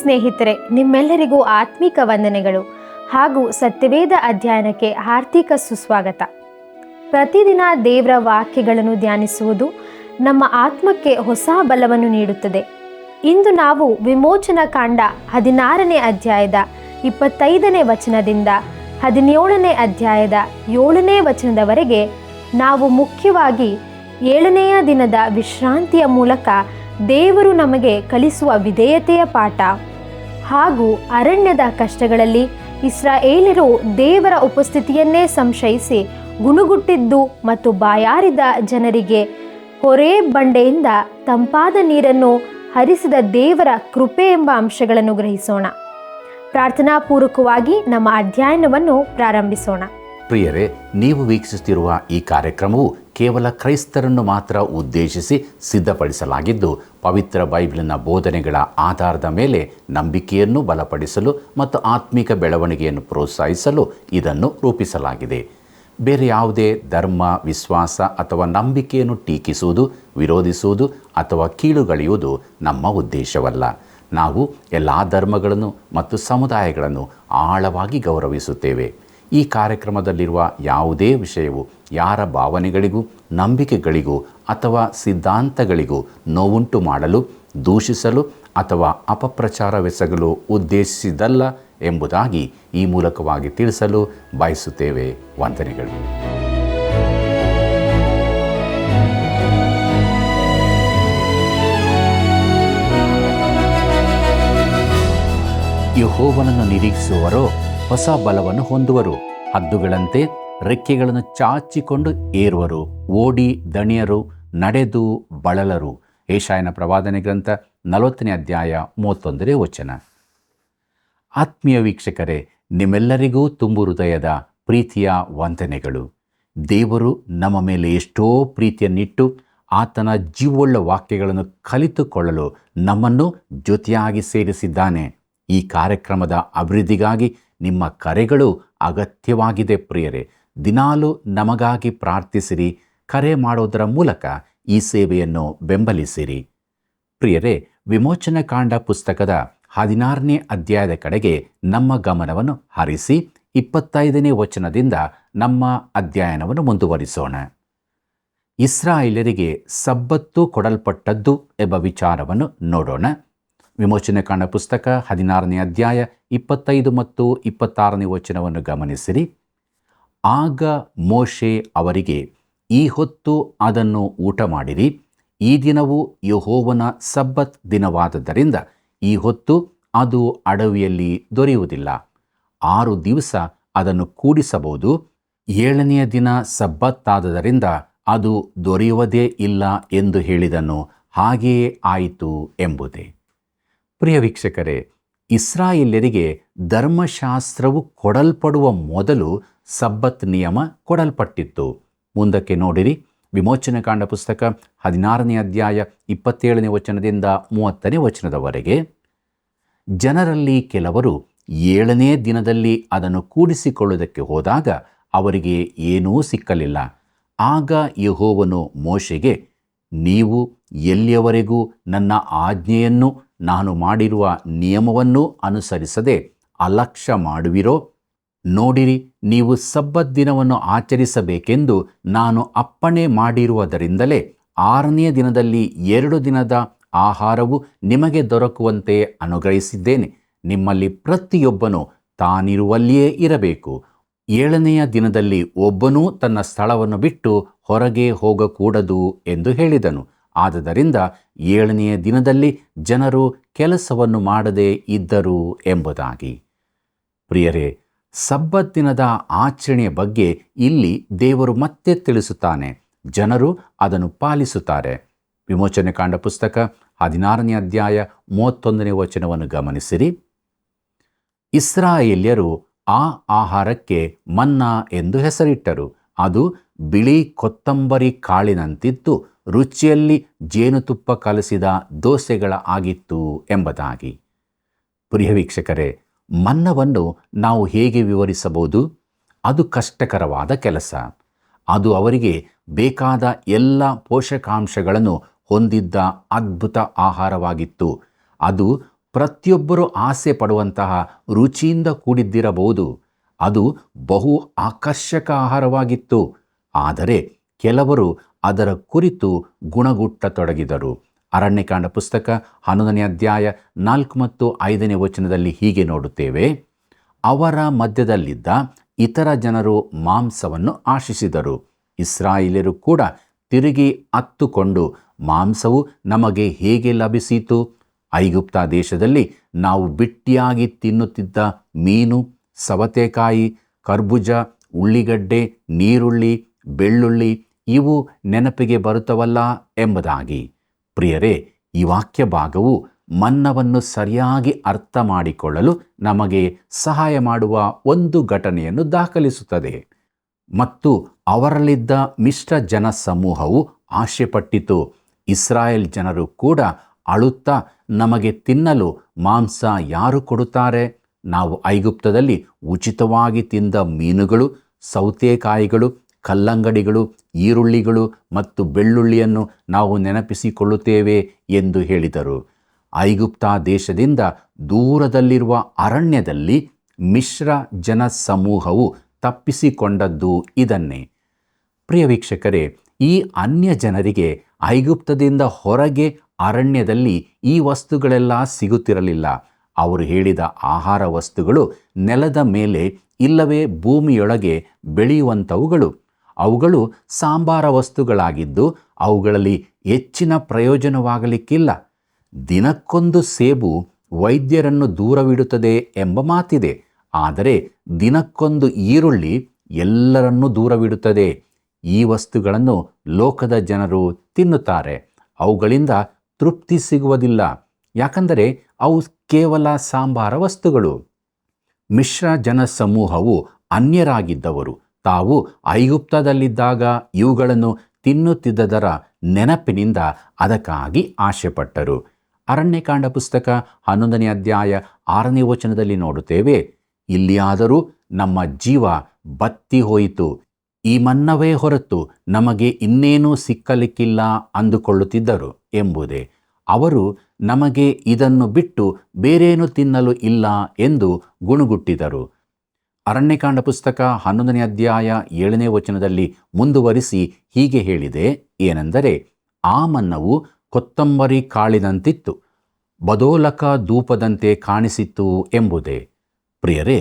ಸ್ನೇಹಿತರೆ, ನಿಮ್ಮೆಲ್ಲರಿಗೂ ಆತ್ಮಿಕ ವಂದನೆಗಳು ಹಾಗೂ ಸತ್ಯವೇದ ಅಧ್ಯಯನಕ್ಕೆ ಹಾರ್ದಿಕ ಸುಸ್ವಾಗತ. ಪ್ರತಿದಿನ ದೇವರ ವಾಕ್ಯಗಳನ್ನು ಧ್ಯಾನಿಸುವುದು ನಮ್ಮ ಆತ್ಮಕ್ಕೆ ಹೊಸ ಬಲವನ್ನು ನೀಡುತ್ತದೆ. ಇಂದು ನಾವು ವಿಮೋಚನಾ ಕಾಂಡ 16ನೇ ಅಧ್ಯಾಯದ 25ನೇ ವಚನದಿಂದ 17ನೇ ಅಧ್ಯಾಯದ 7ನೇ ವಚನದವರೆಗೆ ನಾವು ಮುಖ್ಯವಾಗಿ 7ನೆಯ ದಿನದ ವಿಶ್ರಾಂತಿಯ ಮೂಲಕ ದೇವರು ನಮಗೆ ಕಲಿಸುವ ವಿಧೇಯತೆಯ ಪಾಠ ಹಾಗೂ ಅರಣ್ಯದ ಕಷ್ಟಗಳಲ್ಲಿ ಇಸ್ರಾಯೇಲ್ಯರು ದೇವರ ಉಪಸ್ಥಿತಿಯನ್ನೇ ಸಂಶಯಿಸಿ ಗುಣುಗುಟ್ಟಿದ್ದು ಮತ್ತು ಬಾಯಾರಿದ ಜನರಿಗೆ ಹೊರೇಬ್ ಬಂಡೆಯಿಂದ ತಂಪಾದ ನೀರನ್ನು ಹರಿಸಿದ ದೇವರ ಕೃಪೆ ಎಂಬ ಅಂಶಗಳನ್ನು ಗ್ರಹಿಸೋಣ. ಪ್ರಾರ್ಥನಾಪೂರ್ವಕವಾಗಿ ನಮ್ಮ ಅಧ್ಯಯನವನ್ನು ಪ್ರಾರಂಭಿಸೋಣ. ಪ್ರಿಯರೇ, ನೀವು ವೀಕ್ಷಿಸುತ್ತಿರುವ ಈ ಕಾರ್ಯಕ್ರಮವು ಕೇವಲ ಕ್ರೈಸ್ತರನ್ನು ಮಾತ್ರ ಉದ್ದೇಶಿಸಿ ಸಿದ್ಧಪಡಿಸಲಾಗಿದ್ದು, ಪವಿತ್ರ ಬೈಬಲಿನ ಬೋಧನೆಗಳ ಆಧಾರದ ಮೇಲೆ ನಂಬಿಕೆಯನ್ನು ಬಲಪಡಿಸಲು ಮತ್ತು ಆತ್ಮಿಕ ಬೆಳವಣಿಗೆಯನ್ನು ಪ್ರೋತ್ಸಾಹಿಸಲು ಇದನ್ನು ರೂಪಿಸಲಾಗಿದೆ. ಬೇರೆ ಯಾವುದೇ ಧರ್ಮ, ವಿಶ್ವಾಸ ಅಥವಾ ನಂಬಿಕೆಯನ್ನು ಟೀಕಿಸುವುದು, ವಿರೋಧಿಸುವುದು ಅಥವಾ ಕೀಳುಗಳೆಯುವುದು ನಮ್ಮ ಉದ್ದೇಶವಲ್ಲ. ನಾವು ಎಲ್ಲ ಧರ್ಮಗಳನ್ನು ಮತ್ತು ಸಮುದಾಯಗಳನ್ನು ಆಳವಾಗಿ ಗೌರವಿಸುತ್ತೇವೆ. ಈ ಕಾರ್ಯಕ್ರಮದಲ್ಲಿರುವ ಯಾವುದೇ ವಿಷಯವು ಯಾರ ಭಾವನೆಗಳಿಗೂ, ನಂಬಿಕೆಗಳಿಗೂ ಅಥವಾ ಸಿದ್ಧಾಂತಗಳಿಗೂ ನೋವುಂಟು ಮಾಡಲು, ದೂಷಿಸಲು ಅಥವಾ ಅಪಪ್ರಚಾರವೆಸಗಲು ಉದ್ದೇಶಿಸಿದ್ದಲ್ಲ ಎಂಬುದಾಗಿ ಈ ಮೂಲಕವಾಗಿ ತಿಳಿಸಲು ಬಯಸುತ್ತೇವೆ. ವಂದನೆಗಳು. ಯೆಹೋವನನ್ನು ನಿರೀಕ್ಷಿಸುವರೋ ಹೊಸ ಬಲವನ್ನು ಹೊಂದುವರು. ಹದ್ದುಗಳಂತೆ ರೆಕ್ಕೆಗಳನ್ನು ಚಾಚಿಕೊಂಡು ಏರುವರು. ಓಡಿ ದಣಿಯರು, ನಡೆದು ಬಳಲರು. ಯೆಶಾಯನ ಪ್ರವಾದನೆ ಗ್ರಂಥ 40ನೇ ಅಧ್ಯಾಯ 31ನೇ ವಚನ. ಆತ್ಮೀಯ ವೀಕ್ಷಕರೇ, ನಿಮ್ಮೆಲ್ಲರಿಗೂ ತುಂಬು ಹೃದಯದ ಪ್ರೀತಿಯ ವಂದನೆಗಳು. ದೇವರು ನಮ್ಮ ಮೇಲೆ ಎಷ್ಟೋ ಪ್ರೀತಿಯನ್ನಿಟ್ಟು ಆತನ ಜೀವವುಳ್ಳ ವಾಕ್ಯಗಳನ್ನು ಕಲಿತುಕೊಳ್ಳಲು ನಮ್ಮನ್ನು ಜೊತೆಯಾಗಿ ಸೇರಿಸಿದ್ದಾನೆ. ಈ ಕಾರ್ಯಕ್ರಮದ ಅಭಿವೃದ್ಧಿಗಾಗಿ ನಿಮ್ಮ ಕರೆಗಳು ಅಗತ್ಯವಾಗಿದೆ. ಪ್ರಿಯರೇ, ದಿನಾಲೂ ನಮಗಾಗಿ ಪ್ರಾರ್ಥಿಸಿರಿ. ಕರೆ ಮಾಡೋದರ ಮೂಲಕ ಈ ಸೇವೆಯನ್ನು ಬೆಂಬಲಿಸಿರಿ. ಪ್ರಿಯರೇ, ವಿಮೋಚನಾ ಕಾಂಡ ಪುಸ್ತಕದ 16ನೇ ಅಧ್ಯಾಯದ ಕಡೆಗೆ ನಮ್ಮ ಗಮನವನ್ನು ಹರಿಸಿ 25ನೇ ವಚನದಿಂದ ನಮ್ಮ ಅಧ್ಯಯನವನ್ನು ಮುಂದುವರಿಸೋಣ. ಇಸ್ರಾಯೇಲರಿಗೆ ಸಬ್ಬತ್ತು ಕೊಡಲ್ಪಟ್ಟದ್ದು ಎಂಬ ವಿಚಾರವನ್ನು ನೋಡೋಣ. ವಿಮೋಚನಾ ಕಾಂಡ ಪುಸ್ತಕ 16ನೇ ಅಧ್ಯಾಯ 25 ಮತ್ತು 26ನೇ ವಚನವನ್ನು ಗಮನಿಸಿರಿ. ಆಗ ಮೋಶೆ ಅವರಿಗೆ, ಈ ಹೊತ್ತು ಅದನ್ನು ಊಟ ಮಾಡಿರಿ. ಈ ದಿನವು ಯೆಹೋವನ ಸಬ್ಬತ್ ದಿನವಾದದ್ದರಿಂದ ಈ ಹೊತ್ತು ಅದು ಅಡವಿಯಲ್ಲಿ ದೊರೆಯುವುದಿಲ್ಲ. 6 ದಿವಸ ಅದನ್ನು ಕೂಡಿಸಬಹುದು. 7ನೆಯ ದಿನ ಸಬ್ಬತ್ತಾದ್ದರಿಂದ ಅದು ದೊರೆಯುವುದೇ ಇಲ್ಲ ಎಂದು ಹೇಳಿದನು. ಹಾಗೆಯೇ ಆಯಿತು ಎಂಬುದೇ. ಪ್ರಿಯ ವೀಕ್ಷಕರೇ, ಇಸ್ರಾಯೇಲ್ಯರಿಗೆ ಧರ್ಮಶಾಸ್ತ್ರವು ಕೊಡಲ್ಪಡುವ ಮೊದಲು ಸಬ್ಬತ್ ನಿಯಮ ಕೊಡಲ್ಪಟ್ಟಿತ್ತು. ಮುಂದಕ್ಕೆ ನೋಡಿರಿ. ವಿಮೋಚನಾ ಕಾಂಡ ಪುಸ್ತಕ 16ನೇ ಅಧ್ಯಾಯ 27ನೇ ವಚನದಿಂದ 30ನೇ ವಚನದವರೆಗೆ. ಜನರಲ್ಲಿ ಕೆಲವರು 7ನೇ ದಿನದಲ್ಲಿ ಅದನ್ನು ಕೂಡಿಸಿಕೊಳ್ಳುವುದಕ್ಕೆ ಹೋದಾಗ ಅವರಿಗೆ ಏನೂ ಸಿಕ್ಕಲಿಲ್ಲ. ಆಗ ಯೆಹೋವನು ಮೋಶೆಗೆ, ನೀವು ಎಲ್ಲಿಯವರೆಗೂ ನನ್ನ ಆಜ್ಞೆಯನ್ನು, ನಾನು ಮಾಡಿರುವ ನಿಯಮವನ್ನು ಅನುಸರಿಸದೆ ಅಲಕ್ಷ್ಯ ಮಾಡುವಿರೋ, ನೋಡಿರಿ, ನೀವು ಸಬ್ಬತ್ ದಿನವನ್ನು ಆಚರಿಸಬೇಕೆಂದು ನಾನು ಅಪ್ಪಣೆ ಮಾಡಿರುವುದರಿಂದಲೇ 6ನೇ ದಿನದಲ್ಲಿ 2 ದಿನದ ಆಹಾರವು ನಿಮಗೆ ದೊರಕುವಂತೆ ಅನುಗ್ರಹಿಸಿದ್ದೇನೆ. ನಿಮ್ಮಲ್ಲಿ ಪ್ರತಿಯೊಬ್ಬನು ತಾನಿರುವಲ್ಲಿಯೇ ಇರಬೇಕು. 7ನೆಯ ದಿನದಲ್ಲಿ ಒಬ್ಬನೂ ತನ್ನ ಸ್ಥಳವನ್ನು ಬಿಟ್ಟು ಹೊರಗೆ ಹೋಗಕೂಡದು ಎಂದು ಹೇಳಿದನು. ಆದುದರಿಂದ 7ನೆಯ ದಿನದಲ್ಲಿ ಜನರು ಕೆಲಸವನ್ನು ಮಾಡದೇ ಇದ್ದರು ಎಂಬುದಾಗಿ. ಪ್ರಿಯರೇ, ಸಬ್ಬತ್ ದಿನದ ಆಚರಣೆಯ ಬಗ್ಗೆ ಇಲ್ಲಿ ದೇವರು ಮತ್ತೆ ತಿಳಿಸುತ್ತಾನೆ. ಜನರು ಅದನ್ನು ಪಾಲಿಸುತ್ತಾರೆ. ವಿಮೋಚನಾ ಕಾಂಡ ಪುಸ್ತಕ 16ನೇ ಅಧ್ಯಾಯ 31ನೇ ವಚನವನ್ನು ಗಮನಿಸಿರಿ. ಇಸ್ರಾಯೇಲ್ಯರು ಆ ಆಹಾರಕ್ಕೆ ಮನ್ನಾ ಎಂದು ಹೆಸರಿಟ್ಟರು. ಅದು ಬಿಳಿ ಕೊತ್ತಂಬರಿ ಕಾಳಿನಂತಿದ್ದು ರುಚಿಯಲ್ಲಿ ಜೇನುತುಪ್ಪ ಕಲಸಿದ ದೋಸೆಗಳ ಆಗಿತ್ತು ಎಂಬುದಾಗಿ. ಪ್ರಿಯ ವೀಕ್ಷಕರೇ, ಮನ್ನವನ್ನು ನಾವು ಹೇಗೆ ವಿವರಿಸಬಹುದು? ಅದು ಕಷ್ಟಕರವಾದ ಕೆಲಸ. ಅದು ಅವರಿಗೆ ಬೇಕಾದ ಎಲ್ಲ ಪೋಷಕಾಂಶಗಳನ್ನು ಹೊಂದಿದ್ದ ಅದ್ಭುತ ಆಹಾರವಾಗಿತ್ತು. ಅದು ಪ್ರತಿಯೊಬ್ಬರೂ ಆಸೆ ಪಡುವಂತಹ ರುಚಿಯಿಂದ ಕೂಡಿದ್ದಿರಬಹುದು. ಅದು ಬಹು ಆಕರ್ಷಕ ಆಹಾರವಾಗಿತ್ತು. ಆದರೆ ಕೆಲವರು ಅದರ ಕುರಿತು ಗುಣಗುಟ್ಟತೊಡಗಿದರು. ಅರಣ್ಯಕಾಂಡ ಪುಸ್ತಕ 11ನೇ ಅಧ್ಯಾಯ 4 ಮತ್ತು 5ನೇ ವಚನದಲ್ಲಿ ಹೀಗೆ ನೋಡುತ್ತೇವೆ. ಅವರ ಮಧ್ಯದಲ್ಲಿದ್ದ ಇತರ ಜನರು ಮಾಂಸವನ್ನು ಆಶಿಸಿದರು. ಇಸ್ರಾಯೇಲ್ಯರು ಕೂಡ ತಿರುಗಿ ಅತ್ತುಕೊಂಡು, ಮಾಂಸವು ನಮಗೆ ಹೇಗೆ ಲಭಿಸಿತು? ಐಗುಪ್ತ ದೇಶದಲ್ಲಿ ನಾವು ಬಿಟ್ಟಿಯಾಗಿ ತಿನ್ನುತ್ತಿದ್ದ ಮೀನು, ಸವತೆಕಾಯಿ, ಕರ್ಬೂಜ, ಉಳ್ಳಿಗಡ್ಡೆ, ನೀರುಳ್ಳಿ, ಬೆಳ್ಳುಳ್ಳಿ ಇವು ನೆನಪಿಗೆ ಬರುತ್ತವಲ್ಲ ಎಂಬುದಾಗಿ. ಪ್ರಿಯರೇ, ಈ ವಾಕ್ಯ ಭಾಗವು ಮನ್ನವನ್ನು ಸರಿಯಾಗಿ ಅರ್ಥ ಮಾಡಿಕೊಳ್ಳಲು ನಮಗೆ ಸಹಾಯ ಮಾಡುವ ಒಂದು ಘಟನೆಯನ್ನು ದಾಖಲಿಸುತ್ತದೆ. ಮತ್ತು ಅವರಲ್ಲಿದ್ದ ಮಿಶ್ರ ಜನ ಸಮೂಹವು ಆಶೆಪಟ್ಟಿತು. ಇಸ್ರಾಯೇಲ್ ಜನರು ಕೂಡ ಅಳುತ್ತಾ, ನಮಗೆ ತಿನ್ನಲು ಮಾಂಸ ಯಾರು ಕೊಡುತ್ತಾರೆ? ನಾವು ಐಗುಪ್ತದಲ್ಲಿ ಉಚಿತವಾಗಿ ತಿಂದ ಮೀನುಗಳು, ಸೌತೆಕಾಯಿಗಳು, ಕಲ್ಲಂಗಡಿಗಳು, ಈರುಳ್ಳಿಗಳು ಮತ್ತು ಬೆಳ್ಳುಳ್ಳಿಯನ್ನು ನಾವು ನೆನಪಿಸಿಕೊಳ್ಳುತ್ತೇವೆ ಎಂದು ಹೇಳಿದರು. ಐಗುಪ್ತ ದೇಶದಿಂದ ದೂರದಲ್ಲಿರುವ ಅರಣ್ಯದಲ್ಲಿ ಮಿಶ್ರ ಜನ ಸಮೂಹವು ತಪ್ಪಿಸಿಕೊಂಡದ್ದು ಇದನ್ನೇ. ಪ್ರಿಯ ವೀಕ್ಷಕರೇ, ಈ ಅನ್ಯ ಜನರಿಗೆ ಐಗುಪ್ತದಿಂದ ಹೊರಗೆ ಅರಣ್ಯದಲ್ಲಿ ಈ ವಸ್ತುಗಳೆಲ್ಲ ಸಿಗುತ್ತಿರಲಿಲ್ಲ. ಅವರು ಹೇಳಿದ ಆಹಾರ ವಸ್ತುಗಳು ನೆಲದ ಮೇಲೆ ಇಲ್ಲವೇ ಭೂಮಿಯೊಳಗೆ ಬೆಳೆಯುವಂಥವುಗಳು. ಅವುಗಳು ಸಾಂಬಾರ ವಸ್ತುಗಳಾಗಿದ್ದು ಅವುಗಳಲ್ಲಿ ಹೆಚ್ಚಿನ ಪ್ರಯೋಜನವಾಗಲಿಕ್ಕಿಲ್ಲ. ದಿನಕ್ಕೊಂದು ಸೇಬು ವೈದ್ಯರನ್ನು ದೂರವಿಡುತ್ತದೆ ಎಂಬ ಮಾತಿದೆ. ಆದರೆ ದಿನಕ್ಕೊಂದು ಈರುಳ್ಳಿ ಎಲ್ಲರನ್ನೂ ದೂರವಿಡುತ್ತದೆ. ಈ ವಸ್ತುಗಳನ್ನು ಲೋಕದ ಜನರು ತಿನ್ನುತ್ತಾರೆ. ಅವುಗಳಿಂದ ತೃಪ್ತಿ ಸಿಗುವುದಿಲ್ಲ, ಯಾಕಂದರೆ ಅವು ಕೇವಲ ಸಾಂಬಾರ ವಸ್ತುಗಳು. ಮಿಶ್ರ ಜನ ಸಮೂಹವು ಅನ್ಯರಾಗಿದ್ದವರು. ತಾವು ಐಗುಪ್ತದಲ್ಲಿದ್ದಾಗ ಇವುಗಳನ್ನು ತಿನ್ನುತ್ತಿದ್ದದರ ನೆನಪಿನಿಂದ ಅದಕ್ಕಾಗಿ ಆಶೆಪಟ್ಟರು. ಅರಣ್ಯಕಾಂಡ ಪುಸ್ತಕ 11ನೇ ಅಧ್ಯಾಯ 6ನೇ ವಚನದಲ್ಲಿ ನೋಡುತ್ತೇವೆ, ಇಲ್ಲಿಯಾದರೂ ನಮ್ಮ ಜೀವ ಬತ್ತಿ ಹೋಯಿತು, ಈ ಮನ್ನವೇ ಹೊರತು ನಮಗೆ ಇನ್ನೇನೂ ಸಿಕ್ಕಲಿಕ್ಕಿಲ್ಲ ಅಂದುಕೊಳ್ಳುತ್ತಿದ್ದರು ಎಂಬುದೇ. ಅವರು ನಮಗೆ ಇದನ್ನು ಬಿಟ್ಟು ಬೇರೇನು ತಿನ್ನಲು ಇಲ್ಲ ಎಂದು ಗುಣುಗುಟ್ಟಿದರು. ಅರಣ್ಯಕಾಂಡ ಪುಸ್ತಕ 11ನೇ ಅಧ್ಯಾಯ 7ನೇ ವಚನದಲ್ಲಿ ಮುಂದುವರಿಸಿ ಹೀಗೆ ಹೇಳಿದೆ, ಏನೆಂದರೆ, ಆ ಮನ್ನವು ಕೊತ್ತಂಬರಿ ಕಾಳಿನಂತಿತ್ತು, ಬದೋಲಕ ಧೂಪದಂತೆ ಕಾಣಿಸಿತ್ತು ಎಂಬುದೇ. ಪ್ರಿಯರೇ,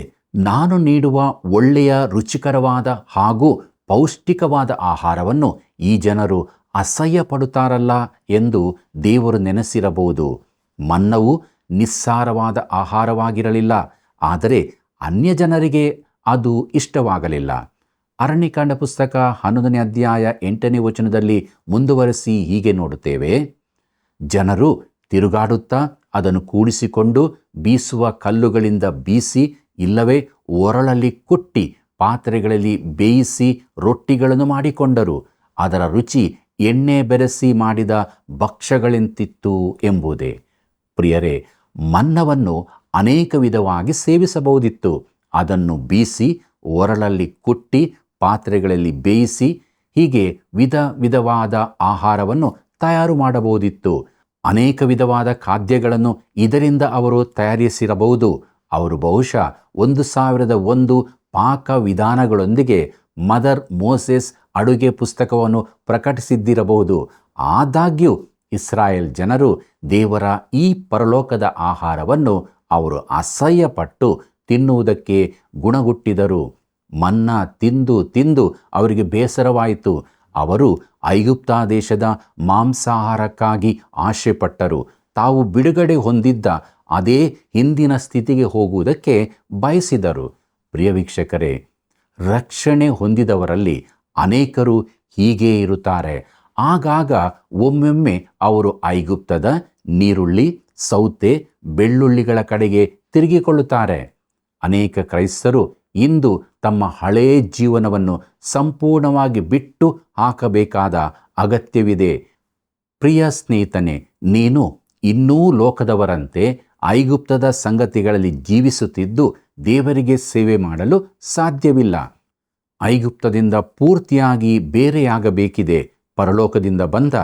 ನಾನು ನೀಡುವ ಒಳ್ಳೆಯ ರುಚಿಕರವಾದ ಹಾಗೂ ಪೌಷ್ಟಿಕವಾದ ಆಹಾರವನ್ನು ಈ ಜನರು ಅಸಹ್ಯ ಪಡುತ್ತಾರಲ್ಲ ಎಂದು ದೇವರು ನೆನೆಸಿರಬಹುದು. ಮನ್ನವು ನಿಸ್ಸಾರವಾದ ಆಹಾರವಾಗಿರಲಿಲ್ಲ, ಆದರೆ ಅನ್ಯ ಜನರಿಗೆ ಅದು ಇಷ್ಟವಾಗಲಿಲ್ಲ. ಅರಣ್ಯಕಾಂಡ ಪುಸ್ತಕ 11ನೇ ಅಧ್ಯಾಯ 8ನೇ ವಚನದಲ್ಲಿ ಮುಂದುವರೆಸಿ ಹೀಗೆ ನೋಡುತ್ತೇವೆ, ಜನರು ತಿರುಗಾಡುತ್ತಾ ಅದನ್ನು ಕೂಡಿಸಿಕೊಂಡು ಬೀಸುವ ಕಲ್ಲುಗಳಿಂದ ಬೀಸಿ ಇಲ್ಲವೇ ಒರಳಲ್ಲಿ ಕುಟ್ಟಿ ಪಾತ್ರೆಗಳಲ್ಲಿ ಬೇಯಿಸಿ ರೊಟ್ಟಿಗಳನ್ನು ಮಾಡಿಕೊಂಡರು. ಅದರ ರುಚಿ ಎಣ್ಣೆ ಬೆರೆಸಿ ಮಾಡಿದ ಭಕ್ಷ್ಯಗಳಂತಿತ್ತು ಎಂಬುದೇ. ಪ್ರಿಯರೇ, ಮನ್ನವನ್ನು ಅನೇಕ ವಿಧವಾಗಿ ಸೇವಿಸಬಹುದಿತ್ತು. ಅದನ್ನು ಬೀಸಿ, ಒರಳಲ್ಲಿ ಕುಟ್ಟಿ, ಪಾತ್ರೆಗಳಲ್ಲಿ ಬೇಯಿಸಿ, ಹೀಗೆ ವಿಧ ವಿಧವಾದ ಆಹಾರವನ್ನು ತಯಾರು ಮಾಡಬಹುದಿತ್ತು. ಅನೇಕ ವಿಧವಾದ ಖಾದ್ಯಗಳನ್ನು ಇದರಿಂದ ಅವರು ತಯಾರಿಸಿರಬಹುದು. ಅವರು ಬಹುಶಃ 1001 ಪಾಕ ವಿಧಾನಗಳೊಂದಿಗೆ ಮದರ್ ಮೋಸೆಸ್ ಅಡುಗೆ ಪುಸ್ತಕವನ್ನು ಪ್ರಕಟಿಸಿದ್ದಿರಬಹುದು. ಆದಾಗ್ಯೂ ಇಸ್ರಾಯೇಲ್ ಜನರು ದೇವರ ಈ ಪರಲೋಕದ ಆಹಾರವನ್ನು ಅವರು ಅಸಹ್ಯಪಟ್ಟು ತಿನ್ನುವುದಕ್ಕೆ ಗುಣಗುಟ್ಟಿದರು. ಮನ್ನಾ ತಿಂದು ತಿಂದು ಅವರಿಗೆ ಬೇಸರವಾಯಿತು. ಅವರು ಐಗುಪ್ತ ದೇಶದ ಮಾಂಸಾಹಾರಕ್ಕಾಗಿ ಆಶೆಪಟ್ಟರು. ತಾವು ಬಿಡುಗಡೆ ಹೊಂದಿದ್ದ ಅದೇ ಹಿಂದಿನ ಸ್ಥಿತಿಗೆ ಹೋಗುವುದಕ್ಕೆ ಬಯಸಿದರು. ಪ್ರಿಯ ವೀಕ್ಷಕರೇ, ರಕ್ಷಣೆ ಹೊಂದಿದವರಲ್ಲಿ ಅನೇಕರು ಹೀಗೇ ಇರುತ್ತಾರೆ. ಆಗಾಗ ಒಮ್ಮೊಮ್ಮೆ ಅವರು ಐಗುಪ್ತದ ನೀರುಳ್ಳಿ, ಸೌತೆ, ಬೆಳ್ಳುಳ್ಳಿಗಳ ಕಡೆಗೆ ತಿರುಗಿಕೊಳ್ಳುತ್ತಾರೆ. ಅನೇಕ ಕ್ರೈಸ್ತರು ಇಂದು ತಮ್ಮ ಹಳೆಯ ಜೀವನವನ್ನು ಸಂಪೂರ್ಣವಾಗಿ ಬಿಟ್ಟು ಹಾಕಬೇಕಾದ ಅಗತ್ಯವಿದೆ. ಪ್ರಿಯ ಸ್ನೇಹಿತನೇ, ನೀನು ಇನ್ನೂ ಲೋಕದವರಂತೆ ಐಗುಪ್ತದ ಸಂಗತಿಗಳಲ್ಲಿ ಜೀವಿಸುತ್ತಿದ್ದು ದೇವರಿಗೆ ಸೇವೆ ಮಾಡಲು ಸಾಧ್ಯವಿಲ್ಲ. ಐಗುಪ್ತದಿಂದ ಪೂರ್ತಿಯಾಗಿ ಬೇರೆಯಾಗಬೇಕಿದೆ. ಪರಲೋಕದಿಂದ ಬಂದ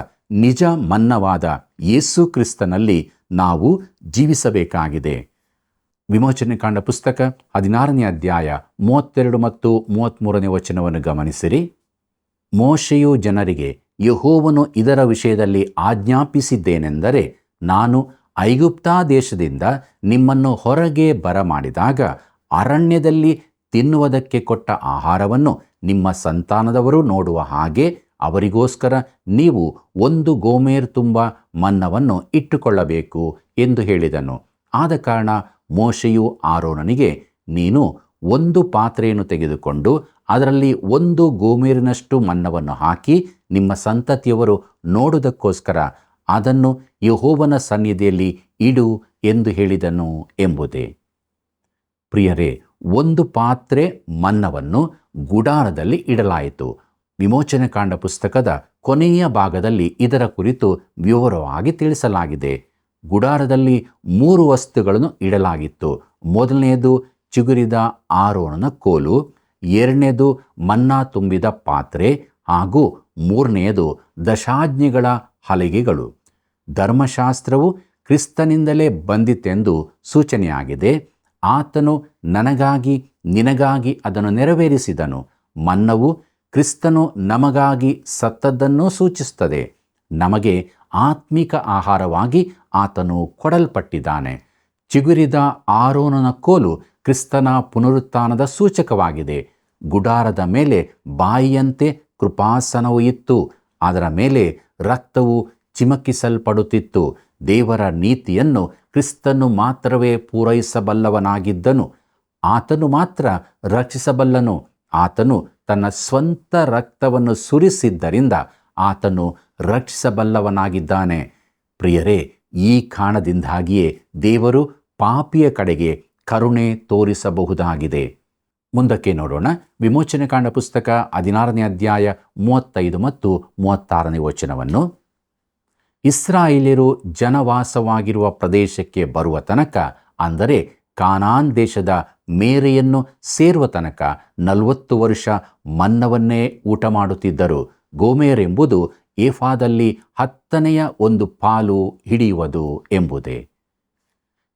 ನಿಜ ಮನ್ನವಾದ ಯೇಸು ಕ್ರಿಸ್ತನಲ್ಲಿ ನಾವು ಜೀವಿಸಬೇಕಾಗಿದೆ. ವಿಮೋಚನೆ ಕಾಂಡ ಪುಸ್ತಕ 16ನೇ ಅಧ್ಯಾಯ 32 ಮತ್ತು 33ನೇ ವಚನವನ್ನು ಗಮನಿಸಿರಿ. ಮೋಶೆಯು ಜನರಿಗೆ, ಯೆಹೋವನು ಇದರ ವಿಷಯದಲ್ಲಿ ಆಜ್ಞಾಪಿಸಿದ್ದೇನೆಂದರೆ, ನಾನು ಐಗುಪ್ತ ದೇಶದಿಂದ ನಿಮ್ಮನ್ನು ಹೊರಗೆ ಬರಮಾಡಿದಾಗ ಅರಣ್ಯದಲ್ಲಿ ತಿನ್ನುವುದಕ್ಕೆ ಕೊಟ್ಟ ಆಹಾರವನ್ನು ನಿಮ್ಮ ಸಂತಾನದವರು ನೋಡುವ ಹಾಗೆ ಅವರಿಗೋಸ್ಕರ ನೀವು 1 ಗೋಮೇರ್ ತುಂಬ ಮನ್ನವನ್ನು ಇಟ್ಟುಕೊಳ್ಳಬೇಕು ಎಂದು ಹೇಳಿದನು. ಆದ ಕಾರಣ ಮೋಶೆಯು ಆರೋನನಿಗೆ, ನೀನು 1 ಪಾತ್ರೆಯನ್ನು ತೆಗೆದುಕೊಂಡು ಅದರಲ್ಲಿ 1 ಗೋಮೇರಿನಷ್ಟು ಮನ್ನವನ್ನು ಹಾಕಿ ನಿಮ್ಮ ಸಂತತಿಯವರು ನೋಡುವುದಕ್ಕೋಸ್ಕರ ಅದನ್ನು ಯೆಹೋವನ ಸನ್ನಿಧಿಯಲ್ಲಿ ಇಡು ಎಂದು ಹೇಳಿದನು ಎಂಬುದೇ. ಪ್ರಿಯರೇ, 1 ಪಾತ್ರೆ ಮನ್ನವನ್ನು ಗುಡಾರದಲ್ಲಿ ಇಡಲಾಯಿತು. ವಿಮೋಚನೆ ಕಾಂಡ ಪುಸ್ತಕದ ಕೊನೆಯ ಭಾಗದಲ್ಲಿ ಇದರ ಕುರಿತು ವಿವರವಾಗಿ ತಿಳಿಸಲಾಗಿದೆ. ಗುಡಾರದಲ್ಲಿ 3 ವಸ್ತುಗಳನ್ನು ಇಡಲಾಗಿತ್ತು. ಮೊದಲನೆಯದು ಚಿಗುರಿದ ಆರೋನನ ಕೋಲು, 2ನೇದು ಮನ್ನಾ ತುಂಬಿದ ಪಾತ್ರೆ ಹಾಗೂ 3ನೇದು ದಶಾಜ್ಞೆಗಳ ಹಲಿಗೆಗಳು. ಧರ್ಮಶಾಸ್ತ್ರವು ಕ್ರಿಸ್ತನಿಂದಲೇ ಬಂದಿತೆಂದು ಸೂಚನೆಯಾಗಿದೆ. ಆತನು ನನಗಾಗಿ ನಿನಗಾಗಿ ಅದನ್ನು ನೆರವೇರಿಸಿದನು. ಮನ್ನವು ಕ್ರಿಸ್ತನು ನಮಗಾಗಿ ಸತ್ತದ್ದನ್ನು ಸೂಚಿಸುತ್ತದೆ. ನಮಗೆ ಆತ್ಮಿಕ ಆಹಾರವಾಗಿ ಆತನು ಕೊಡಲ್ಪಟ್ಟಿದ್ದಾನೆ. ಚಿಗುರಿದ ಆರೋನನ ಕೋಲು ಕ್ರಿಸ್ತನ ಪುನರುತ್ಥಾನದ ಸೂಚಕವಾಗಿದೆ. ಗುಡಾರದ ಮೇಲೆ ಬಾಯಿಯಂತೆ ಕೃಪಾಸನವು ಇತ್ತು. ಅದರ ಮೇಲೆ ರಕ್ತವು ಚಿಮಕಿಸಲ್ಪಡುತ್ತಿತ್ತು. ದೇವರ ನೀತಿಯನ್ನು ಕ್ರಿಸ್ತನು ಮಾತ್ರವೇ ಪೂರೈಸಬಲ್ಲವನಾಗಿದ್ದನು. ಆತನು ಮಾತ್ರ ರಕ್ಷಿಸಬಲ್ಲನು. ಆತನು ತನ್ನ ಸ್ವಂತ ರಕ್ತವನ್ನು ಸುರಿಸಿದ್ದರಿಂದ ಆತನು ರಕ್ಷಿಸಬಲ್ಲವನಾಗಿದ್ದಾನೆ. ಪ್ರಿಯರೇ, ಈ ಕಾರಣದಿಂದಾಗಿಯೇ ದೇವರು ಪಾಪಿಯ ಕಡೆಗೆ ಕರುಣೆ ತೋರಿಸಬಹುದಾಗಿದೆ. ಮುಂದಕ್ಕೆ ನೋಡೋಣ. ವಿಮೋಚನೆ ಕಾಂಡ ಪುಸ್ತಕ 16ನೇ ಅಧ್ಯಾಯ 35 ಮತ್ತು 36ನೇ ವಚನವನ್ನು. ಇಸ್ರಾಯೇಲ್ಯರು ಜನವಾಸವಾಗಿರುವ ಪ್ರದೇಶಕ್ಕೆ ಬರುವ ತನಕ, ಅಂದರೆ ಕಾನಾನ್ ದೇಶದ ಮೇರೆಯನ್ನು ಸೇರುವ ತನಕ 40 ವರ್ಷ ಮನ್ನವನ್ನೇ ಊಟ ಮಾಡುತ್ತಿದ್ದರು. ಗೋಮೇರ್ ಎಂಬುದು ಏಫಾದಲ್ಲಿ 10ನೆಯ 1 ಪಾಲು ಹಿಡಿಯುವುದು ಎಂಬುದೇ.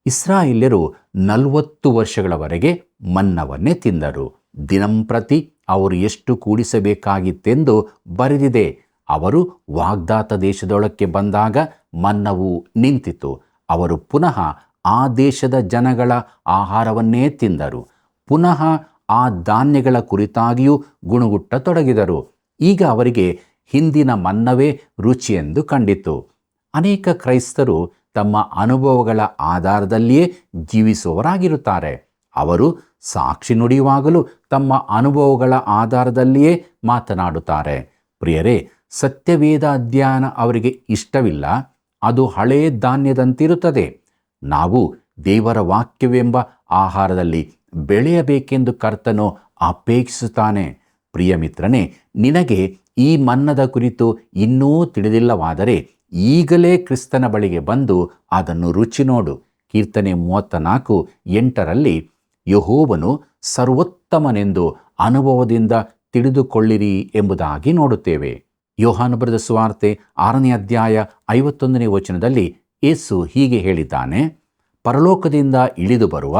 ಇಸ್ರಾಯೇಲ್ಯರು 40 ವರ್ಷಗಳವರೆಗೆ ಮನ್ನವನ್ನೇ ತಿಂದರು. ದಿನಂಪ್ರತಿ ಅವರು ಎಷ್ಟು ಕೂಡಿಸಬೇಕಾಗಿತ್ತೆಂದು ಬರೆದಿದೆ. ಅವರು ವಾಗ್ದಾತ ದೇಶದೊಳಕ್ಕೆ ಬಂದಾಗ ಮನ್ನವು ನಿಂತಿತು. ಅವರು ಪುನಃ ಆ ದೇಶದ ಜನಗಳ ಆಹಾರವನ್ನೇ ತಿಂದರು. ಪುನಃ ಆ ಧಾನ್ಯಗಳ ಕುರಿತಾಗಿಯೂ ಗುಣಗುಟ್ಟತೊಡಗಿದರು. ಈಗ ಅವರಿಗೆ ಹಿಂದಿನ ಮನ್ನವೇ ರುಚಿಯೆಂದು ಕಂಡಿತು. ಅನೇಕ ಕ್ರೈಸ್ತರು ತಮ್ಮ ಅನುಭವಗಳ ಆಧಾರದಲ್ಲಿಯೇ ಜೀವಿಸುವವರಾಗಿರುತ್ತಾರೆ. ಅವರು ಸಾಕ್ಷಿ ನುಡಿಯುವಾಗಲೂ ತಮ್ಮ ಅನುಭವಗಳ ಆಧಾರದಲ್ಲಿಯೇ ಮಾತನಾಡುತ್ತಾರೆ. ಪ್ರಿಯರೇ, ಸತ್ಯವೇದ ಅಧ್ಯಯನ ಅವರಿಗೆ ಇಷ್ಟವಿಲ್ಲ. ಅದು ಹಳೇ ಧಾನ್ಯದಂತಿರುತ್ತದೆ. ನಾವು ದೇವರ ವಾಕ್ಯವೆಂಬ ಆಹಾರದಲ್ಲಿ ಬೆಳೆಯಬೇಕೆಂದು ಕರ್ತನು ಅಪೇಕ್ಷಿಸುತ್ತಾನೆ. ಪ್ರಿಯ ಮಿತ್ರನೇ, ನಿನಗೆ ಈ ಮನ್ನದ ಕುರಿತು ಇನ್ನೂ ತಿಳಿದಿಲ್ಲವಾದರೆ ಈಗಲೇ ಕ್ರಿಸ್ತನ ಬಳಿಗೆ ಬಂದು ಅದನ್ನು ರುಚಿ ನೋಡು. ಕೀರ್ತನೆ 34:8 ಯೆಹೋವನು ಸರ್ವೋತ್ತಮನೆಂದು ಅನುಭವದಿಂದ ತಿಳಿದುಕೊಳ್ಳಿರಿ ಎಂಬುದಾಗಿ ನೋಡುತ್ತೇವೆ. ಯೋಹಾನ ಬರೆದ ಸುವಾರ್ತೆ 6ನೇ ಅಧ್ಯಾಯ 51ನೇ ವಚನದಲ್ಲಿ ಯೇಸು ಹೀಗೆ ಹೇಳಿದ್ದಾನೆ, ಪರಲೋಕದಿಂದ ಇಳಿದು ಬರುವ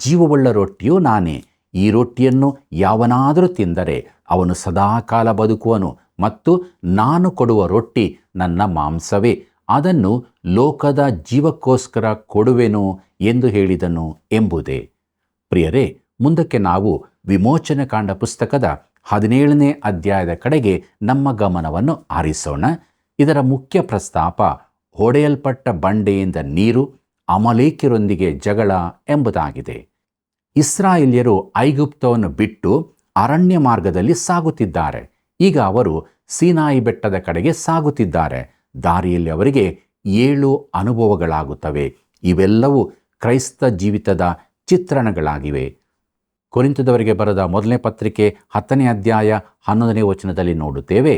ಜೀವವುಳ್ಳ ರೊಟ್ಟಿಯು ನಾನೇ. ಈ ರೊಟ್ಟಿಯನ್ನು ಯಾವನಾದರೂ ತಿಂದರೆ ಅವನು ಸದಾಕಾಲ ಬದುಕುವನು. ಮತ್ತು ನಾನು ಕೊಡುವ ರೊಟ್ಟಿ ನನ್ನ ಮಾಂಸವೇ. ಅದನ್ನು ಲೋಕದ ಜೀವಕ್ಕೋಸ್ಕರ ಕೊಡುವೆನು ಎಂದು ಹೇಳಿದನು ಎಂಬುದೇ. ಪ್ರಿಯರೇ, ಮುಂದಕ್ಕೆ ನಾವು ವಿಮೋಚನೆ ಕಾಂಡ ಪುಸ್ತಕದ 17ನೇ ಅಧ್ಯಾಯದ ಕಡೆಗೆ ನಮ್ಮ ಗಮನವನ್ನು ಹಾರಿಸೋಣ. ಇದರ ಮುಖ್ಯ ಪ್ರಸ್ತಾಪ ಹೊಡೆಯಲ್ಪಟ್ಟ ಬಂಡೆಯಿಂದ ನೀರು, ಅಮಲೇಕ್ಯರೊಂದಿಗೆ ಜಗಳ ಎಂಬುದಾಗಿದೆ. ಇಸ್ರಾಯೇಲ್ಯರು ಐಗುಪ್ತವನ್ನು ಬಿಟ್ಟು ಅರಣ್ಯ ಮಾರ್ಗದಲ್ಲಿ ಸಾಗುತ್ತಿದ್ದಾರೆ. ಈಗ ಅವರು ಸೀನಾಯಿ ಬೆಟ್ಟದ ಕಡೆಗೆ ಸಾಗುತ್ತಿದ್ದಾರೆ. ದಾರಿಯಲ್ಲಿ ಅವರಿಗೆ 7 ಅನುಭವಗಳಾಗುತ್ತವೆ. ಇವೆಲ್ಲವೂ ಕ್ರೈಸ್ತ ಜೀವಿತದ ಚಿತ್ರಣಗಳಾಗಿವೆ. ಕೊರಿಂಥದವರಿಗೆ ಬರೆದ ಮೊದಲನೇ ಪತ್ರಿಕೆ 10ನೇ ಅಧ್ಯಾಯ 11ನೇ ವಚನದಲ್ಲಿ ನೋಡುತ್ತೇವೆ,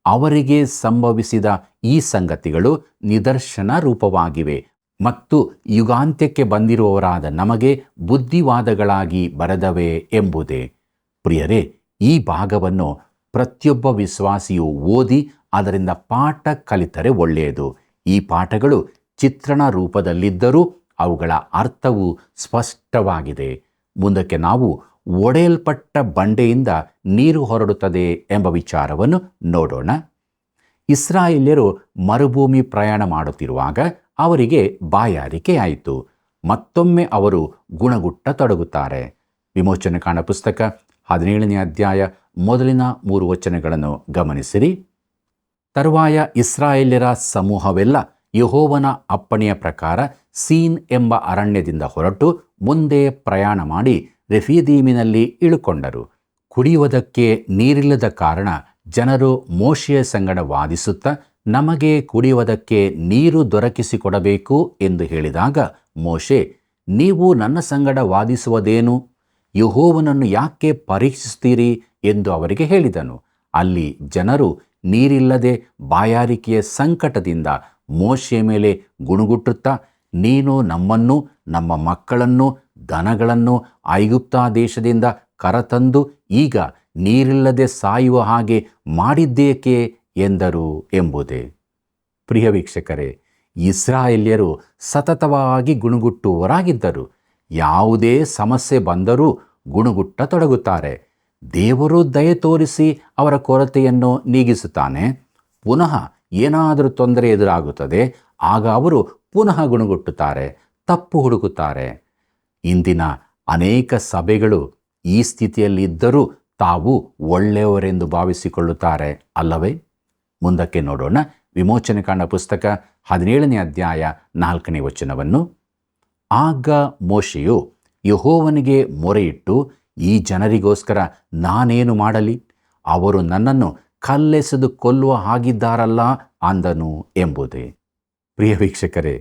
ಅವರಿಗೆ ಸಂಭವಿಸಿದ ಈ ಸಂಗತಿಗಳು ನಿದರ್ಶನ ರೂಪವಾಗಿವೆ ಮತ್ತು ಯುಗಾಂತ್ಯಕ್ಕೆ ಬಂದಿರುವವರಾದ ನಮಗೆ ಬುದ್ಧಿವಾದಗಳಾಗಿ ಬರೆದವೆ ಎಂಬುದೇ. ಪ್ರಿಯರೇ, ಈ ಭಾಗವನ್ನು ಪ್ರತಿಯೊಬ್ಬ ವಿಶ್ವಾಸಿಯು ಓದಿ ಅದರಿಂದ ಪಾಠ ಕಲಿತರೆ ಒಳ್ಳೆಯದು. ಈ ಪಾಠಗಳು ಚಿತ್ರಣ ರೂಪದಲ್ಲಿದ್ದರೂ ಅವುಗಳ ಅರ್ಥವು ಸ್ಪಷ್ಟವಾಗಿದೆ. ಮುಂದಕ್ಕೆ ನಾವು ಒಡೆಯಲ್ಪಟ್ಟ ಬಂಡೆಯಿಂದ ನೀರು ಹೊರಡುತ್ತದೆ ಎಂಬ ವಿಚಾರವನ್ನು ನೋಡೋಣ. ಇಸ್ರಾಯೇಲ್ಯರು ಮರುಭೂಮಿ ಪ್ರಯಾಣ ಮಾಡುತ್ತಿರುವಾಗ ಅವರಿಗೆ ಬಾಯಾರಿಕೆಯಾಯಿತು. ಮತ್ತೊಮ್ಮೆ ಅವರು ಗುಣಗುಟ್ಟತೊಡಗುತ್ತಾರೆ. ವಿಮೋಚನಕಾಂಡ ಪುಸ್ತಕ 17ನೇ ಅಧ್ಯಾಯ ಮೊದಲಿನ 3 ವಚನಗಳನ್ನು ಗಮನಿಸಿರಿ. ತರುವಾಯ ಇಸ್ರಾಯೇಲ್ಯರ ಸಮೂಹವೆಲ್ಲ ಯೆಹೋವನ ಅಪ್ಪಣೆಯ ಪ್ರಕಾರ ಸೀನ್ ಎಂಬ ಅರಣ್ಯದಿಂದ ಹೊರಟು ಮುಂದೆ ಪ್ರಯಾಣ ಮಾಡಿ ರೆಫೀದೀಮಿನಲ್ಲಿ ಇಳುಕೊಂಡರು. ಕುಡಿಯುವುದಕ್ಕೆ ನೀರಿಲ್ಲದ ಕಾರಣ ಜನರು ಮೋಶೆಯ ಸಂಗಡ ವಾದಿಸುತ್ತಾ, ನಮಗೆ ಕುಡಿಯುವುದಕ್ಕೆ ನೀರು ದೊರಕಿಸಿಕೊಡಬೇಕು ಎಂದು ಹೇಳಿದಾಗ ಮೋಶೆ, ನೀವು ನನ್ನ ಸಂಗಡ ವಾದಿಸುವುದೇನು? ಯೆಹೋವನನ್ನು ಯಾಕೆ ಪರೀಕ್ಷಿಸುತ್ತೀರಿ ಎಂದು ಅವರಿಗೆ ಹೇಳಿದನು. ಅಲ್ಲಿ ಜನರು ನೀರಿಲ್ಲದೆ ಬಾಯಾರಿಕೆಯ ಸಂಕಟದಿಂದ ಮೋಶೆಯ ಮೇಲೆ ಗುಣಗುಟ್ಟುತ್ತಾ, ನೀನು ನಮ್ಮನ್ನು, ನಮ್ಮ ಮಕ್ಕಳನ್ನು, ದನಗಳನ್ನು ಐಗುಪ್ತ ದೇಶದಿಂದ ಕರತಂದು ಈಗ ನೀರಿಲ್ಲದೆ ಸಾಯುವ ಹಾಗೆ ಮಾಡಿದ್ದೇಕೆ ಎಂದರು ಎಂಬುದೇ. ಪ್ರಿಯ ವೀಕ್ಷಕರೇ, ಇಸ್ರಾಯೇಲ್ಯರು ಸತತವಾಗಿ ಗುಣಗುಟ್ಟುವವರಾಗಿದ್ದರು. ಯಾವುದೇ ಸಮಸ್ಯೆ ಬಂದರೂ ಗುಣಗುಟ್ಟತೊಡಗುತ್ತಾರೆ. ದೇವರು ದಯೆ ತೋರಿಸಿ ಅವರ ಕೊರತೆಯನ್ನು ನೀಗಿಸುತ್ತಾನೆ. ಪುನಃ ಏನಾದರೂ ತೊಂದರೆ ಎದುರಾಗುತ್ತದೆ, ಆಗ ಅವರು ಪುನಃ ಗುಣಗುಟ್ಟುತ್ತಾರೆ, ತಪ್ಪು ಹುಡುಕುತ್ತಾರೆ. ಇಂದಿನ ಅನೇಕ ಸಭೆಗಳು ಈ ಸ್ಥಿತಿಯಲ್ಲಿದ್ದರೂ ತಾವು ಒಳ್ಳೆಯವರೆಂದು ಭಾವಿಸಿಕೊಳ್ಳುತ್ತಾರೆ ಅಲ್ಲವೇ? ಮುಂದಕ್ಕೆ ನೋಡೋಣ. ವಿಮೋಚನಕಾಂಡ ಪುಸ್ತಕ 17ನೇ ಅಧ್ಯಾಯ 4ನೇ ವಚನವನ್ನು. ಆಗ ಮೋಶೆಯು ಯೆಹೋವನಿಗೆ ಮೊರೆಯಿಟ್ಟು, ಈ ಜನರಿಗೋಸ್ಕರ ನಾನೇನು ಮಾಡಲಿ? ಅವರು ನನ್ನನ್ನು ಕಲ್ಲೆಸೆದು ಕೊಲ್ಲುವ ಹಾಗಿದ್ದಾರಲ್ಲ ಅಂದನು ಎಂಬುದೇ. ಪ್ರಿಯ ವೀಕ್ಷಕರೇ,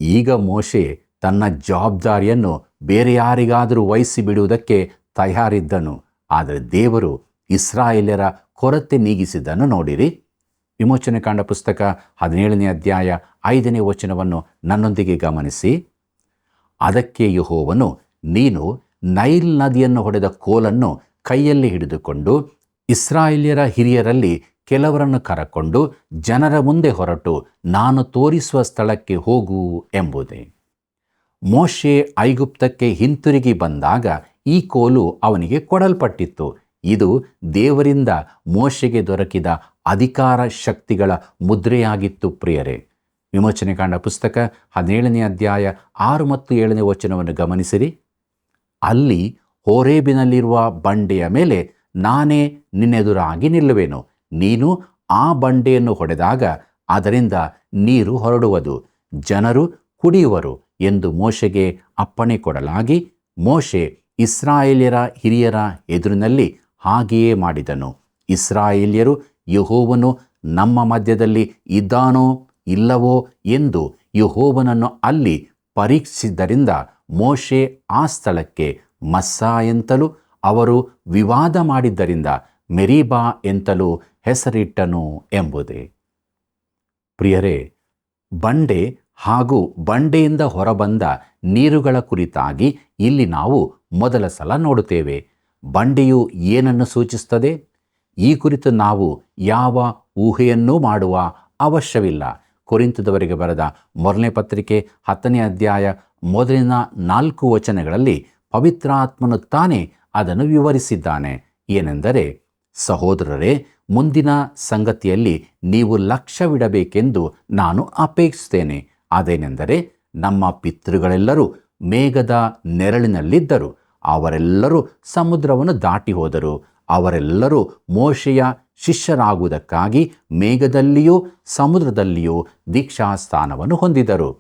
ಈಗ ಮೋಶೆ ತನ್ನ ಜವಾಬ್ದಾರಿಯನ್ನು ಬೇರೆ ಯಾರಿಗಾದರೂ ವಹಿಸಿ ಬಿಡುವುದಕ್ಕೆ ತಯಾರಿದ್ದನು. ಆದರೆ ದೇವರು ಇಸ್ರಾಯೇಲ್ಯರ ಕೊರತೆ ನೀಗಿಸಿದ್ದನ್ನು ನೋಡಿರಿ. ವಿಮೋಚನಕಾಂಡ ಪುಸ್ತಕ 17ನೇ ಅಧ್ಯಾಯ 5ನೇ ವಚನವನ್ನು ನನ್ನೊಂದಿಗೆ ಗಮನಿಸಿ. ಅದಕ್ಕೆ ಯೆಹೋವನು, ನೀನು ನೈಲ್ ನದಿಯನ್ನು ಹೊಡೆದ ಕೋಲನ್ನು ಕೈಯಲ್ಲಿ ಹಿಡಿದುಕೊಂಡು ಇಸ್ರಾಯೇಲ್ಯರ ಹಿರಿಯರಲ್ಲಿ ಕೆಲವರನ್ನು ಕರಕೊಂಡು ಜನರ ಮುಂದೆ ಹೊರಟು ನಾನು ತೋರಿಸುವ ಸ್ಥಳಕ್ಕೆ ಹೋಗು ಎಂಬುದೇ. ಮೋಶೆ ಐಗುಪ್ತಕ್ಕೆ ಹಿಂತಿರುಗಿ ಬಂದಾಗ ಈ ಕೋಲು ಅವನಿಗೆ ಕೊಡಲ್ಪಟ್ಟಿತ್ತು. ಇದು ದೇವರಿಂದ ಮೋಶೆಗೆ ದೊರಕಿದ ಅಧಿಕಾರ ಶಕ್ತಿಗಳ ಮುದ್ರೆಯಾಗಿತ್ತು. ಪ್ರಿಯರೇ, ವಿಮೋಚನಕಾಂಡ ಪುಸ್ತಕ 17ನೇ ಅಧ್ಯಾಯ 6 ಮತ್ತು 7ನೇ ವಚನವನ್ನು ಗಮನಿಸಿರಿ. ಅಲ್ಲಿ ಹೋರೇಬಿನಲ್ಲಿರುವ ಬಂಡೆಯ ಮೇಲೆ ನಾನೇ ನಿನ್ನೆದುರಾಗಿ ನಿಲ್ಲುವೆನು. ನೀನು ಆ ಬಂಡೆಯನ್ನು ಹೊಡೆದಾಗ ಅದರಿಂದ ನೀರು ಹೊರಡುವುದು, ಜನರು ಕುಡಿಯುವರು ಎಂದು ಮೋಶೆಗೆ ಅಪ್ಪಣೆ ಕೊಡಲಾಗಿ, ಮೋಶೆ ಇಸ್ರಾಯೇಲ್ಯರ ಹಿರಿಯರ ಎದುರಿನಲ್ಲಿ ಹಾಗೆಯೇ ಮಾಡಿದನು. ಇಸ್ರಾಯೇಲ್ಯರು ಯೆಹೋವನು ನಮ್ಮ ಮಧ್ಯದಲ್ಲಿ ಇದ್ದಾನೋ ಇಲ್ಲವೋ ಎಂದು ಯೆಹೋವನನ್ನು ಅಲ್ಲಿ ಪರೀಕ್ಷಿಸಿದ್ದರಿಂದ ಮೋಶೆ ಆ ಸ್ಥಳಕ್ಕೆ ಮಸ್ಸಾ ಎಂತಲೂ, ಅವರು ವಿವಾದ ಮಾಡಿದ್ದರಿಂದ ಮೆರೀಬಾ ಎಂತಲೂ ಹೆಸರಿಟ್ಟನು ಎಂಬುದೇ. ಪ್ರಿಯರೇ, ಬಂಡೆ ಹಾಗೂ ಬಂಡೆಯಿಂದ ಹೊರಬಂದ ನೀರುಗಳ ಕುರಿತಾಗಿ ಇಲ್ಲಿ ನಾವು ಮೊದಲ ಸಲ ನೋಡುತ್ತೇವೆ. ಬಂಡೆಯು ಏನನ್ನು ಸೂಚಿಸುತ್ತದೆ? ಈ ಕುರಿತು ನಾವು ಯಾವ ಊಹೆಯನ್ನೂ ಮಾಡುವ ಅವಶ್ಯವಿಲ್ಲ. ಕೊರಿಂಥದವರಿಗೆ ಬರೆದ ಮೊದಲನೇ ಪತ್ರಿಕೆ 10ನೇ ಅಧ್ಯಾಯ ಮೊದಲಿನ 4 ವಚನಗಳಲ್ಲಿ ಪವಿತ್ರಾತ್ಮನು ತಾನೇ ಅದನ್ನು ವಿವರಿಸಿದ್ದಾನೆ. ಏನೆಂದರೆ, ಸಹೋದರರೇ, ಮುಂದಿನ ಸಂಗತಿಯಲ್ಲಿ ನೀವು ಲಕ್ಷ್ಯವಿಡಬೇಕೆಂದು ನಾನು ಅಪೇಕ್ಷಿಸುತ್ತೇನೆ. ಅದೇನೆಂದರೆ, ನಮ್ಮ ಪಿತೃಗಳೆಲ್ಲರೂ ಮೇಘದ ನೆರಳಿನಲ್ಲಿದ್ದರು. ಅವರೆಲ್ಲರೂ ಸಮುದ್ರವನ್ನು ದಾಟಿ ಹೋದರು. ಅವರೆಲ್ಲರೂ ಮೋಶೆಯ ಶಿಷ್ಯರಾಗುವುದಕ್ಕಾಗಿ ಮೇಘದಲ್ಲಿಯೂ ಸಮುದ್ರದಲ್ಲಿಯೂ ದೀಕ್ಷಾಸ್ಥಾನವನ್ನು ಹೊಂದಿದರು.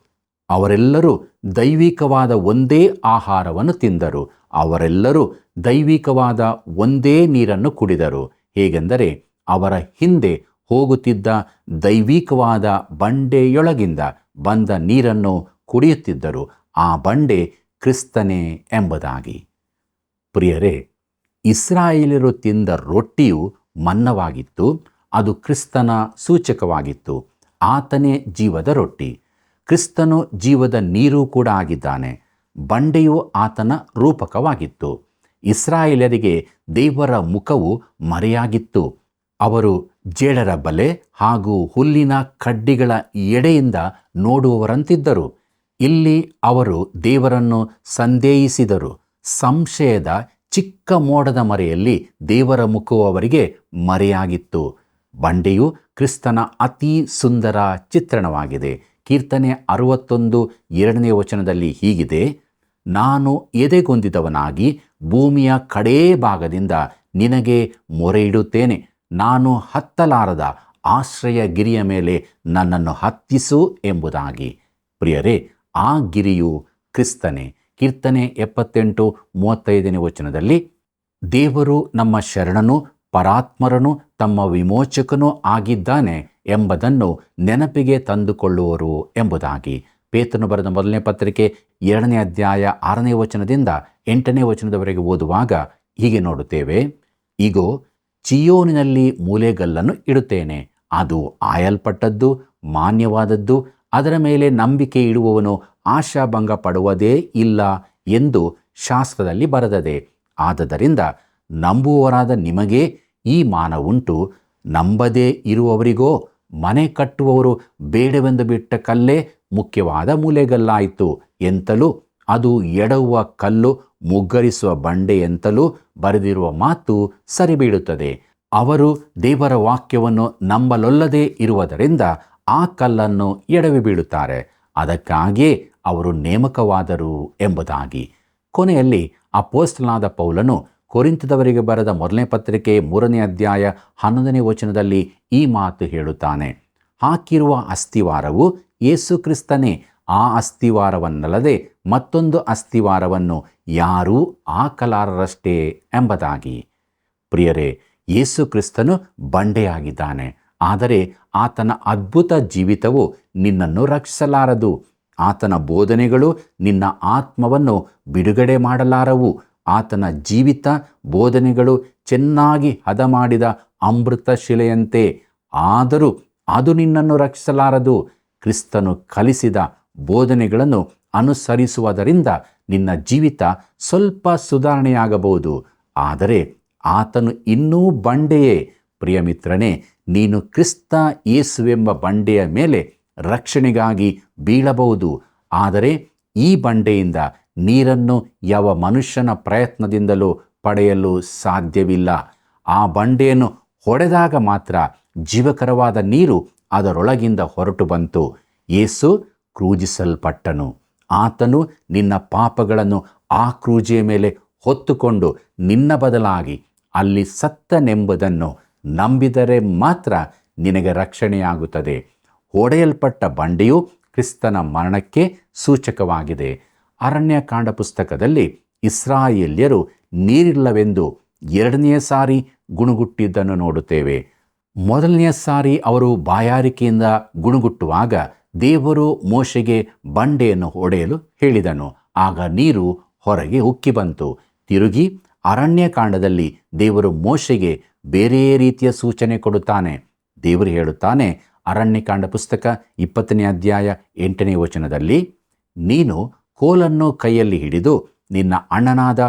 ಅವರೆಲ್ಲರೂ ದೈವಿಕವಾದ ಒಂದೇ ಆಹಾರವನ್ನು ತಿಂದರು. ಅವರೆಲ್ಲರೂ ದೈವಿಕವಾದ ಒಂದೇ ನೀರನ್ನು ಕುಡಿದರು. ಹೇಗೆಂದರೆ, ಅವರ ಹಿಂದೆ ಹೋಗುತ್ತಿದ್ದ ದೈವಿಕವಾದ ಬಂಡೆಯೊಳಗಿಂದ ಬಂದ ನೀರನ್ನು ಕುಡಿಯುತ್ತಿದ್ದರು. ಆ ಬಂಡೆ ಕ್ರಿಸ್ತನೇ ಎಂಬುದಾಗಿ. ಪ್ರಿಯರೇ, ಇಸ್ರಾಯೇಲರು ತಿಂದ ರೊಟ್ಟಿಯು ಮನ್ನವಾಗಿತ್ತು. ಅದು ಕ್ರಿಸ್ತನ ಸೂಚಕವಾಗಿತ್ತು. ಆತನೇ ಜೀವದ ರೊಟ್ಟಿ. ಕ್ರಿಸ್ತನು ಜೀವದ ನೀರು ಕೂಡ ಆಗಿದ್ದಾನೆ. ಬಂಡೆಯು ಆತನ ರೂಪಕವಾಗಿತ್ತು. ಇಸ್ರಾಯೇಲರಿಗೆ ದೇವರ ಮುಖವು ಮರೆಯಾಗಿತ್ತು. ಅವರು ಜೇಡರ ಬಲೆ ಹಾಗೂ ಹುಲ್ಲಿನ ಕಡ್ಡಿಗಳ ಎಡೆಯಿಂದ ನೋಡುವವರಂತಿದ್ದರು. ಇಲ್ಲಿ ಅವರು ದೇವರನ್ನು ಸಂದೇಹಿಸಿದರು. ಸಂಶಯದ ಚಿಕ್ಕ ಮೋಡದ ಮರೆಯಲ್ಲಿ ದೇವರ ಮುಖವು ಅವರಿಗೆ ಮರೆಯಾಗಿತ್ತು. ಬಂಡೆಯು ಕ್ರಿಸ್ತನ ಅತಿ ಸುಂದರ ಚಿತ್ರಣವಾಗಿದೆ. ಕೀರ್ತನೆ 61 ವಚನದಲ್ಲಿ ಹೀಗಿದೆ: ನಾನು ಎದೆಗೊಂದಿದವನಾಗಿ ಭೂಮಿಯ ಕಡೇ ಭಾಗದಿಂದ ನಿನಗೆ ಮೊರೆಯಿಡುತ್ತೇನೆ. ನಾನು ಹತ್ತಲಾರದ ಆಶ್ರಯ ಗಿರಿಯ ಮೇಲೆ ನನ್ನನ್ನು ಹತ್ತಿಸು ಎಂಬುದಾಗಿ. ಪ್ರಿಯರೇ, ಆ ಗಿರಿಯು ಕ್ರಿಸ್ತನೇ. ಕೀರ್ತನೆ 78 ವಚನದಲ್ಲಿ ದೇವರು ನಮ್ಮ ಶರಣನು, ಪರಾತ್ಮರನು, ತಮ್ಮ ವಿಮೋಚಕನೂ ಆಗಿದ್ದಾನೆ ಎಂಬುದನ್ನು ನೆನಪಿಗೆ ತಂದುಕೊಳ್ಳುವರು ಎಂಬುದಾಗಿ. ಪೇತ್ರನು ಬರೆದ ಮೊದಲನೇ ಪತ್ರಿಕೆ 2 ವಚನದಿಂದ 8 ವಚನದವರೆಗೆ ಓದುವಾಗ ಹೀಗೆ ನೋಡುತ್ತೇವೆ: ಇಗೋ, ಚಿಯೋನಿನಲ್ಲಿ ಮೂಲೆಗಲ್ಲನ್ನು ಇಡುತ್ತೇನೆ, ಅದು ಆಯಲ್ಪಟ್ಟದ್ದು, ಮಾನ್ಯವಾದದ್ದು, ಅದರ ಮೇಲೆ ನಂಬಿಕೆ ಇಡುವವನು ಆಶಾಭಂಗ ಪಡುವುದೇ ಇಲ್ಲ ಎಂದು ಶಾಸ್ತ್ರದಲ್ಲಿ ಬರೆದದೆ. ಆದದರಿಂದ ನಂಬುವವರಾದ ನಿಮಗೇ ಈ ಮಾನವುಂಟು. ನಂಬದೇ ಇರುವವರಿಗೋ ಮನೆ ಕಟ್ಟುವವರು ಬೇಡವೆಂದು ಬಿಟ್ಟ ಕಲ್ಲೇ ಮುಖ್ಯವಾದ ಮೂಲೆಗಲ್ಲಾಯಿತು ಎಂತಲೂ, ಅದು ಎಡವುವ ಕಲ್ಲು, ಮುಗ್ಗರಿಸುವ ಬಂಡೆ ಎಂತಲೂ ಬರೆದಿರುವ ಮಾತು ಸರಿಬೀಳುತ್ತದೆ. ಅವರು ದೇವರ ವಾಕ್ಯವನ್ನು ನಂಬಲೊಲ್ಲದೆ ಇರುವುದರಿಂದ ಆ ಕಲ್ಲನ್ನು ಎಡವಿ ಬೀಳುತ್ತಾರೆ. ಅದಕ್ಕಾಗಿಯೇ ಅವರು ನೇಮಕವಾದರು ಎಂಬುದಾಗಿ. ಕೊನೆಯಲ್ಲಿ ಅಪೊಸ್ತಲನಾದ ಪೌಲನು ಕೊರಿಂಥದವರಿಗೆ ಬರೆದ ಮೊದಲನೇ ಪತ್ರಿಕೆ 3 ವಚನದಲ್ಲಿ ಈ ಮಾತು ಹೇಳುತ್ತಾನೆ: ಹಾಕಿರುವ ಅಸ್ತಿವಾರವು ಯೇಸು ಕ್ರಿಸ್ತನೇ. ಆ ಅಸ್ತಿವಾರವನ್ನಲ್ಲದೆ ಮತ್ತೊಂದು ಅಸ್ತಿವಾರವನ್ನು ಯಾರೂ ಹಾಕಲಾರರಷ್ಟೇ ಎಂಬುದಾಗಿ. ಪ್ರಿಯರೇ, ಯೇಸು ಕ್ರಿಸ್ತನು ಬಂಡೆಯಾಗಿದ್ದಾನೆ. ಆದರೆ ಆತನ ಅದ್ಭುತ ಜೀವಿತವು ನಿನ್ನನ್ನು ರಕ್ಷಿಸಲಾರದು. ಆತನ ಬೋಧನೆಗಳು ನಿನ್ನ ಆತ್ಮವನ್ನು ಬಿಡುಗಡೆ ಮಾಡಲಾರವು. ಆತನ ಜೀವಿತ ಬೋಧನೆಗಳು ಚೆನ್ನಾಗಿ ಹದ ಮಾಡಿದ ಅಮೃತ ಶಿಲೆಯಂತೆ. ಆದರೂ ಅದು ನಿನ್ನನ್ನು ರಕ್ಷಿಸಲಾರದು. ಕ್ರಿಸ್ತನು ಕಲಿಸಿದ ಬೋಧನೆಗಳನ್ನು ಅನುಸರಿಸುವುದರಿಂದ ನಿನ್ನ ಜೀವಿತ ಸ್ವಲ್ಪ ಸುಧಾರಣೆಯಾಗಬಹುದು. ಆದರೆ ಆತನು ಇನ್ನೂ ಬಂಡೆಯೇ. ಪ್ರಿಯಮಿತ್ರನೇ, ನೀನು ಕ್ರಿಸ್ತ ಯೇಸುವೆಂಬ ಬಂಡೆಯ ಮೇಲೆ ರಕ್ಷಣೆಗಾಗಿ ಬೀಳಬಹುದು. ಆದರೆ ಈ ಬಂಡೆಯಿಂದ ನೀರನ್ನು ಯಾವ ಮನುಷ್ಯನ ಪ್ರಯತ್ನದಿಂದಲೂ ಪಡೆಯಲು ಸಾಧ್ಯವಿಲ್ಲ. ಆ ಬಂಡೆಯನ್ನು ಹೊಡೆದಾಗ ಮಾತ್ರ ಜೀವಕರವಾದ ನೀರು ಅದರೊಳಗಿಂದ ಹೊರಟು ಬಂತು. ಯೇಸು ಕ್ರೂಜಿಸಲ್ಪಟ್ಟನು. ಆತನು ನಿನ್ನ ಪಾಪಗಳನ್ನು ಆ ಕ್ರೂಜೆಯ ಮೇಲೆ ಹೊತ್ತುಕೊಂಡು ನಿನ್ನ ಬದಲಾಗಿ ಅಲ್ಲಿ ಸತ್ತನೆಂಬುದನ್ನು ನಂಬಿದರೆ ಮಾತ್ರ ನಿನಗೆ ರಕ್ಷಣೆಯಾಗುತ್ತದೆ. ಹೊಡೆಯಲ್ಪಟ್ಟ ಬಂಡೆಯು ಕ್ರಿಸ್ತನ ಮರಣಕ್ಕೆ ಸೂಚಕವಾಗಿದೆ. ಅರಣ್ಯಕಾಂಡ ಪುಸ್ತಕದಲ್ಲಿ ಇಸ್ರಾಯೇಲ್ಯರು ನೀರಿಲ್ಲವೆಂದು 2ನೇ ಸಾರಿ ಗುಣುಗುಟ್ಟಿದ್ದನ್ನು ನೋಡುತ್ತೇವೆ. 1ನೇ ಸಾರಿ ಅವರು ಬಾಯಾರಿಕೆಯಿಂದ ಗುಣುಗುಟ್ಟುವಾಗ ದೇವರು ಮೋಶೆಗೆ ಬಂಡೆಯನ್ನು ಹೊಡೆಯಲು ಹೇಳಿದನು. ಆಗ ನೀರು ಹೊರಗೆ ಉಕ್ಕಿ ಬಂತು. ತಿರುಗಿ ಅರಣ್ಯಕಾಂಡದಲ್ಲಿ ದೇವರು ಮೋಶೆಗೆ ಬೇರೆ ರೀತಿಯ ಸೂಚನೆ ಕೊಡುತ್ತಾನೆ. ದೇವರು ಹೇಳುತ್ತಾನೆ, ಅರಣ್ಯಕಾಂಡ ಪುಸ್ತಕ 20 ವಚನದಲ್ಲಿ, ನೀನು ಕೋಲನ್ನು ಕೈಯಲ್ಲಿ ಹಿಡಿದು ನಿನ್ನ ಅಣ್ಣನಾದ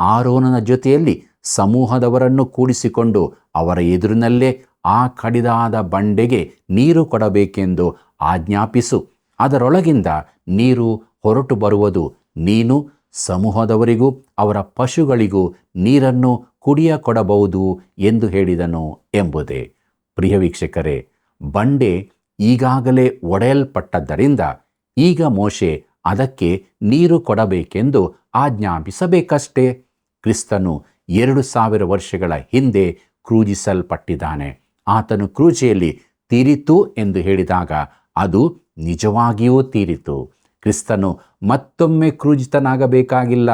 ಆರೋನನ ಜೊತೆಯಲ್ಲಿ ಸಮೂಹದವರನ್ನು ಕೂಡಿಸಿಕೊಂಡು ಅವರ ಎದುರಿನಲ್ಲೇ ಆ ಕಡಿದಾದ ಬಂಡೆಗೆ ನೀರು ಕೊಡಬೇಕೆಂದು ಆಜ್ಞಾಪಿಸು. ಅದರೊಳಗಿಂದ ನೀರು ಹೊರಟು ಬರುವುದು. ನೀನು ಸಮೂಹದವರಿಗೂ ಅವರ ಪಶುಗಳಿಗೂ ನೀರನ್ನು ಕುಡಿಯ ಕೊಡಬಹುದು ಎಂದು ಹೇಳಿದನು ಎಂಬುದೇ. ಪ್ರಿಯ ವೀಕ್ಷಕರೇ, ಬಂಡೆ ಈಗಾಗಲೇ ಒಡೆಯಲ್ಪಟ್ಟದ್ದರಿಂದ ಈಗ ಮೋಶೆ ಅದಕ್ಕೆ ನೀರು ಕೊಡಬೇಕೆಂದು ಆಜ್ಞಾಪಿಸಬೇಕಷ್ಟೇ. ಕ್ರಿಸ್ತನು 2000 ವರ್ಷಗಳ ಹಿಂದೆ ಕ್ರೂಜಿಸಲ್ಪಟ್ಟಿದ್ದಾನೆ. ಆತನು ಕ್ರೂಜೆಯಲ್ಲಿ ತೀರಿತು ಎಂದು ಹೇಳಿದಾಗ ಅದು ನಿಜವಾಗಿಯೂ ತೀರಿತು. ಕ್ರಿಸ್ತನು ಮತ್ತೊಮ್ಮೆ ಕ್ರೂಜಿತನಾಗಬೇಕಾಗಿಲ್ಲ.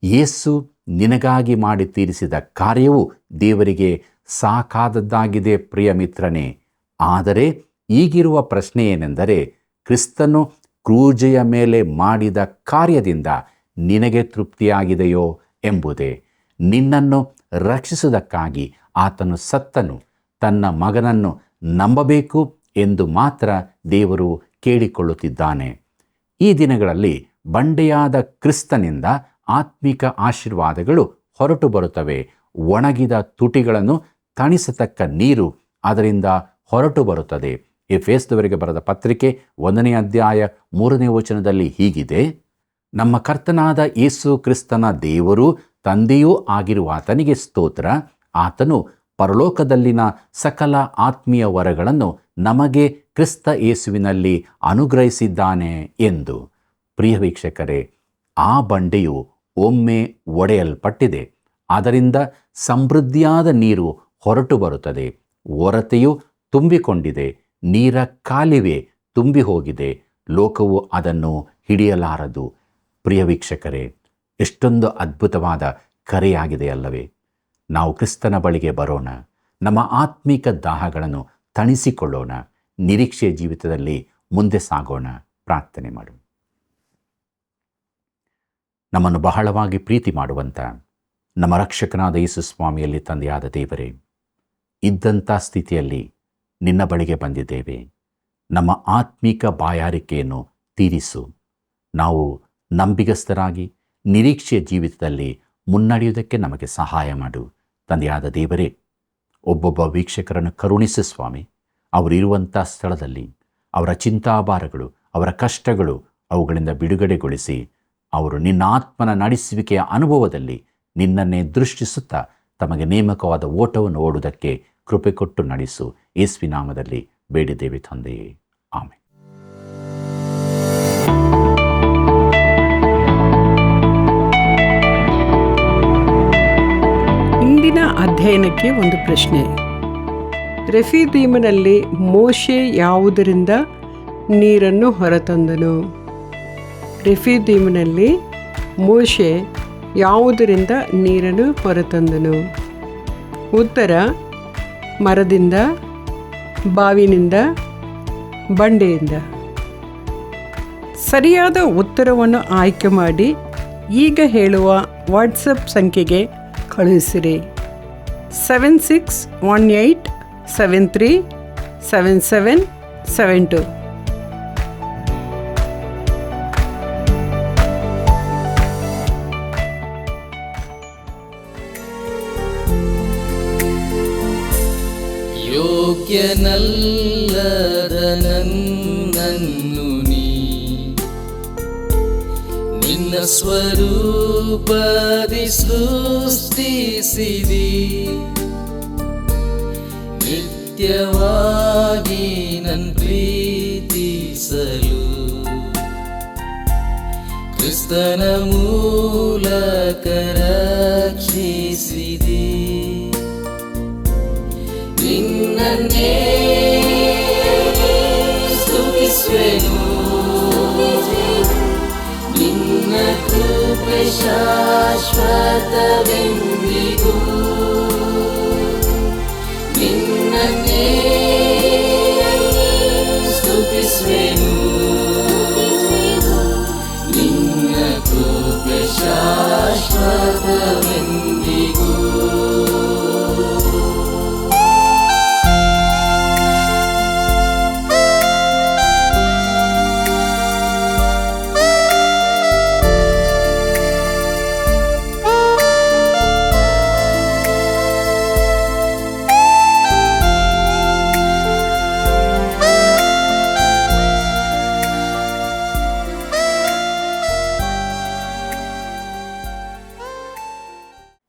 ಯೇಸು ನಿನಗಾಗಿ ಮಾಡಿ ತೀರಿಸಿದ ಕಾರ್ಯವು ದೇವರಿಗೆ ಸಾಕಾದದ್ದಾಗಿದೆ ಪ್ರಿಯ ಮಿತ್ರನೇ. ಆದರೆ ಈಗಿರುವ ಪ್ರಶ್ನೆ ಏನೆಂದರೆ, ಕ್ರಿಸ್ತನು ಕ್ರೂಜೆಯ ಮೇಲೆ ಮಾಡಿದ ಕಾರ್ಯದಿಂದ ನಿನಗೆ ತೃಪ್ತಿಯಾಗಿದೆಯೋ ಎಂಬುದೇ. ನಿನ್ನನ್ನು ರಕ್ಷಿಸುವುದಕ್ಕಾಗಿ ಆತನು ಸತ್ತನು. ತನ್ನ ಮಗನನ್ನು ನಂಬಬೇಕು ಎಂದು ಮಾತ್ರ ದೇವರು ಕೇಳಿಕೊಳ್ಳುತ್ತಿದ್ದಾನೆ. ಈ ದಿನಗಳಲ್ಲಿ ಬಂಡೆಯಾದ ಕ್ರಿಸ್ತನಿಂದ ಆತ್ಮಿಕ ಆಶೀರ್ವಾದಗಳು ಹೊರಟು ಬರುತ್ತವೆ. ಒಣಗಿದ ತುಟಿಗಳನ್ನು ತಣಿಸತಕ್ಕ ನೀರು ಅದರಿಂದ ಹೊರಟು ಬರುತ್ತದೆ. ಎಫೆಸದವರಿಗೆ ಬರೆದ ಪತ್ರಿಕೆ 1ನೇ ಅಧ್ಯಾಯ 3ನೇ ವಚನದಲ್ಲಿ ಹೀಗಿದೆ: ನಮ್ಮ ಕರ್ತನಾದ ಯೇಸು ಕ್ರಿಸ್ತನ ದೇವರೂ ತಂದೆಯೂ ಆಗಿರುವ ಆತನಿಗೆ ಸ್ತೋತ್ರ. ಆತನು ಪರಲೋಕದಲ್ಲಿನ ಸಕಲ ಆತ್ಮೀಯ ವರಗಳನ್ನು ನಮಗೆ ಕ್ರಿಸ್ತ ಯೇಸುವಿನಲ್ಲಿ ಅನುಗ್ರಹಿಸಿದ್ದಾನೆ ಎಂದು. ಪ್ರಿಯ ವೀಕ್ಷಕರೇ, ಆ ಬಂಡೆಯು ಒಮ್ಮೆ ಒಡೆಯಲ್ಪಟ್ಟಿದೆ. ಅದರಿಂದ ಸಮೃದ್ಧಿಯಾದ ನೀರು ಹೊರಟು ಬರುತ್ತದೆ. ಒರತೆಯು ತುಂಬಿಕೊಂಡಿದೆ, ನೀರ ಕಾಲುವೆ ತುಂಬಿ ಹೋಗಿದೆ, ಲೋಕವು ಅದನ್ನು ಹಿಡಿಯಲಾರದು. ಪ್ರಿಯ ವೀಕ್ಷಕರೇ, ಎಷ್ಟೊಂದು ಅದ್ಭುತವಾದ ಕರೆಯಾಗಿದೆ ಅಲ್ಲವೇ? ನಾವು ಕ್ರಿಸ್ತನ ಬಳಿಗೆ ಬರೋಣ, ನಮ್ಮ ಆತ್ಮಿಕ ದಾಹಗಳನ್ನು ತಣಿಸಿಕೊಳ್ಳೋಣ, ನಿರೀಕ್ಷೆಯ ಜೀವಿತದಲ್ಲಿ ಮುಂದೆ ಸಾಗೋಣ. ಪ್ರಾರ್ಥನೆ ಮಾಡು. ನಮ್ಮನ್ನು ಬಹಳವಾಗಿ ಪ್ರೀತಿ ಮಾಡುವಂಥ ನಮ್ಮ ರಕ್ಷಕನಾದ ಯೇಸು ಸ್ವಾಮಿಯಲ್ಲಿ ತಂದೆಯಾದ ದೇವರೇ, ಇದ್ದಂಥ ಸ್ಥಿತಿಯಲ್ಲಿ ನಿನ್ನ ಬಳಿಗೆ ಬಂದಿದ್ದೇವೆ. ನಮ್ಮ ಆತ್ಮಿಕ ಬಾಯಾರಿಕೆಯನ್ನು ತೀರಿಸು. ನಾವು ನಂಬಿಗಸ್ತರಾಗಿ ನಿರೀಕ್ಷೆಯ ಜೀವಿತದಲ್ಲಿ ಮುನ್ನಡೆಯುವುದಕ್ಕೆ ನಮಗೆ ಸಹಾಯ ಮಾಡು. ತಂದೆಯಾದ ದೇವರೇ, ಒಬ್ಬೊಬ್ಬ ವೀಕ್ಷಕರನ್ನು ಕರುಣಿಸು ಸ್ವಾಮಿ. ಅವರಿರುವಂಥ ಸ್ಥಳದಲ್ಲಿ ಅವರ ಚಿಂತಾಭಾರಗಳು, ಅವರ ಕಷ್ಟಗಳು, ಅವುಗಳಿಂದ ಬಿಡುಗಡೆಗೊಳಿಸಿ ಅವರು ನಿನ್ನ ಆತ್ಮನ ನಡೆಸುವಿಕೆಯ ಅನುಭವದಲ್ಲಿ ನಿನ್ನನ್ನೇ ದೃಷ್ಟಿಸುತ್ತಾ ತಮಗೆ ನೇಮಕವಾದ ಓಟವನ್ನು ಓಡುವುದಕ್ಕೆ ಕೃಪೆ ಕೊಟ್ಟು ನಡೆಸು. ಯೇಸುವಿನ ನಾಮದಲ್ಲಿ ಬೇಡಿದ್ದೇವೆ ತಂದೆಯೇ, ಆಮೆನ್. ಇಂದಿನ ಅಧ್ಯಯನಕ್ಕೆ ಒಂದು ಪ್ರಶ್ನೆ. ರೆಫೀದೀಮಿನಲ್ಲಿ ಮೋಶೆ ಯಾವುದರಿಂದ ನೀರನ್ನು ಹೊರತಂದನು? ರೆಫೀದೀಮಿನಲ್ಲಿ ಮೋಶೆ ಯಾವುದರಿಂದ ನೀರನ್ನು ಹೊರತಂದನು? ಉತ್ತರ: ಮರದಿಂದ, ಬಾವಿನಿಂದ, ಬಂಡೆಯಿಂದ. ಸರಿಯಾದ ಉತ್ತರವನ್ನು ಆಯ್ಕೆ ಮಾಡಿ ಈಗ ಹೇಳುವ ವಾಟ್ಸಪ್ ಸಂಖ್ಯೆಗೆ ಕಳುಹಿಸಿರಿ. 7618737772. ಯೋಗ್ಯನಲ್ಲದ ನನ್ನನ್ನು ನೀ ನಿನ್ನ ಸ್ವರೂಪದಿ ಸೃಷ್ಟಿಸಿದಿ. ನಿತ್ಯವಾಗಿ ನನ್ ಪ್ರೀತಿಸಲು ಕ್ರಿಸ್ತನ ಮೂಲಕ ರಕ್ಷಿಸಿದಿ. ನಿನ್ನನ್ನೇ ಸ್ತುತಿಸುವೆನು, ನಿನ್ನ ಕೃಪೆ ಶಾಶ್ವತವೆಂದಿಗೂ. ನಿನ್ನನ್ನೇ ಸ್ತುತಿಸುವೆನು, ನಿನ್ನ ಕೃಪೆ ಶಾಶ್ವತವೆಂದಿಗೂ.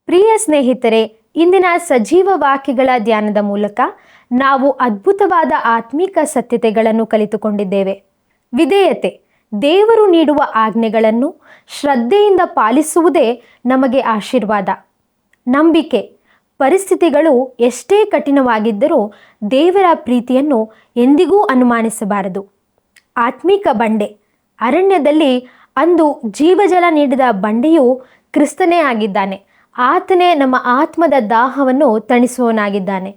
ಪ್ರಿಯ ಸ್ನೇಹಿತರೆ, ಇಂದಿನ ಸಜೀವ ವಾಕ್ಯಗಳ ಧ್ಯಾನದ ಮೂಲಕ ನಾವು ಅದ್ಭುತವಾದ ಆತ್ಮಿಕ ಸತ್ಯತೆಗಳನ್ನು ಕಲಿತುಕೊಂಡಿದ್ದೇವೆ. ವಿಧೇಯತೆ, ದೇವರು ನೀಡುವ ಆಜ್ಞೆಗಳನ್ನು ಶ್ರದ್ಧೆಯಿಂದ ಪಾಲಿಸುವುದೇ ನಮಗೆ ಆಶೀರ್ವಾದ. ನಂಬಿಕೆ, ಪರಿಸ್ಥಿತಿಗಳು ಎಷ್ಟೇ ಕಠಿಣವಾಗಿದ್ದರೂ ದೇವರ ಪ್ರೀತಿಯನ್ನು ಎಂದಿಗೂ ಅನುಮಾನಿಸಬಾರದು. ಆತ್ಮಿಕ ಬಂಡೆ, ಅರಣ್ಯದಲ್ಲಿ ಅಂದು ಜೀವಜಲ ನೀಡಿದ ಬಂಡೆಯು ಕ್ರಿಸ್ತನೇ ಆಗಿದ್ದಾನೆ. ಆತನೇ ನಮ್ಮ ಆತ್ಮದ ದಾಹವನ್ನು ತಣಿಸುವವನಾಗಿದ್ದಾನೆ.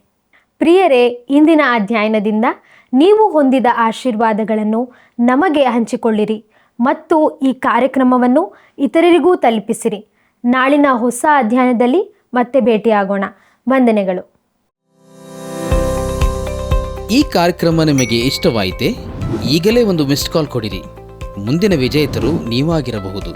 ಪ್ರಿಯರೇ, ಇಂದಿನ ಅಧ್ಯಯನದಿಂದ ನೀವು ಹೊಂದಿದ ಆಶೀರ್ವಾದಗಳನ್ನು ನಮಗೆ ಹಂಚಿಕೊಳ್ಳಿರಿ ಮತ್ತು ಈ ಕಾರ್ಯಕ್ರಮವನ್ನು ಇತರರಿಗೂ ತಲುಪಿಸಿರಿ. ನಾಳಿನ ಹೊಸ ಅಧ್ಯಯನದಲ್ಲಿ ಮತ್ತೆ ಭೇಟಿಯಾಗೋಣ. ವಂದನೆಗಳು. ಈ ಕಾರ್ಯಕ್ರಮ ನಿಮಗೆ ಇಷ್ಟವಾಯಿತೆ? ಈಗಲೇ ಒಂದು ಮಿಸ್ಡ್ ಕಾಲ್ ಕೊಡಿರಿ. ಮುಂದಿನ ವಿಜೇತರು ನೀವಾಗಿರಬಹುದು.